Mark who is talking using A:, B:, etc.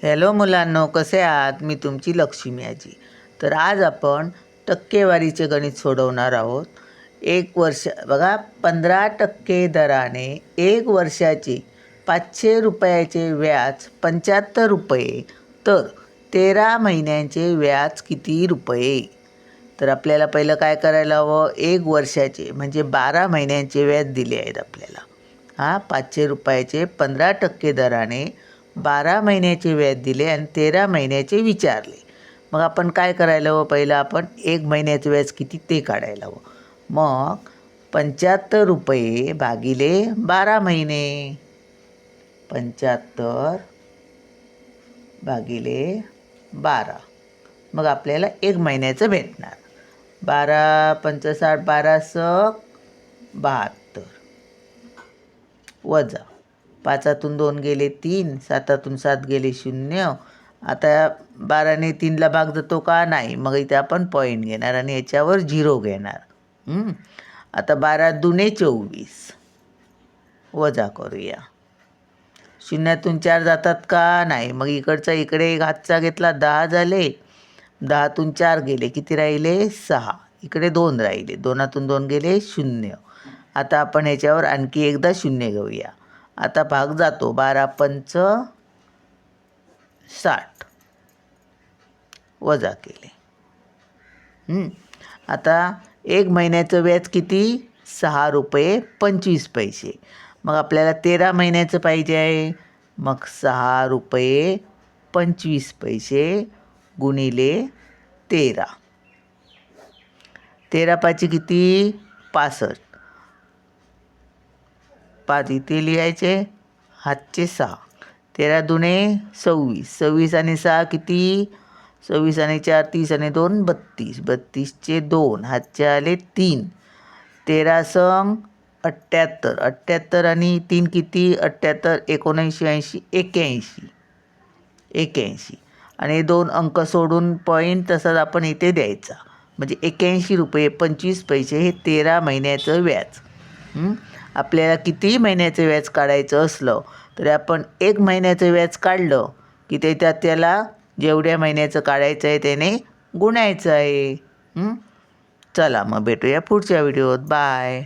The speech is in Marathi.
A: हॅलो मुलांनो, कसे आहात? मी तुमची लक्ष्मी आजी. तर आज आपण टक्केवारीचे गणित सोडवणार आहोत. एक वर्ष बघा, 15% दराने 1 वर्षाचे 500 रुपयाचे व्याज 75 रुपये, तर 13 महिन्यांचे व्याज किती रुपये? तर आपल्याला पहिलं काय करायला हवं? 1 वर्षाचे म्हणजे 12 महिन्यांचे व्याज दिले आहेत आपल्याला. 500 रुपयाचे 15% दराने 12 महिन्याचे व्याज दिले आणि 13 महिन्याचे विचारले. मग आपण काय करायला हवं? पहिलं आपण 1 महिन्याचं व्याज किती ते काढायला हवं. मग 75 रुपये भागिले 12 महिने, 75 भागिले 12, मग आपल्याला 1 महिन्याचं भेटणार. 12 पंच 60, 12 सक 72, वजा 5 2 गेले 3, 7 7 गेले 0. आता 12ने 3ला भाग जातो का? नाही. मग इथे आपण पॉईंट घेणार आणि याच्यावर 0 घेणार. आता 12 दुने 24, वजा करूया. 0तून 4 जातात का? नाही. मग इकडचा इकडे एक हातचा घेतला, 10 झाले. 10तून 4 गेले, किती राहिले? 6. इकडे 2 राहिले, 2तून 2 गेले 0. आता आपण ह्याच्यावर आणखी एकदा 0 घेऊया. आता भाग जातो. 12 पंच 60, वजा केले. आता 1 महिन्याचं व्याज किती? 6 रुपये 25 पैसे. मग आपल्याला 13 महिन्याचं पाहिजे आहे. मग 6 रुपये 25 पैसे गुणिले 13. 13 पाची किती? 65. 5 इथे लिहायचे, हातचे 6. 13 दुने 26, 26 आणि 6 किती? 26 आणि 4 30 आणि 2 32, 32चे 2, हातचे आले 3. 13 संग 78, 78 आणि 3 किती? 78 79 80 81, 81 आणि 2 अंक सोडून पॉईंट तसाच आपण इथे द्यायचा. म्हणजे 81 रुपये 25 पैसे हे 13 महिन्याचं व्याज. आपल्याला कितीही महिन्याचं व्याज काढायचं असलं तरी आपण 1 महिन्याचं व्याज काढलं की त्याला जेवढ्या महिन्याचं काढायचं आहे त्याने गुणायचं आहे. चला मग भेटूया पुढच्या व्हिडिओत. बाय.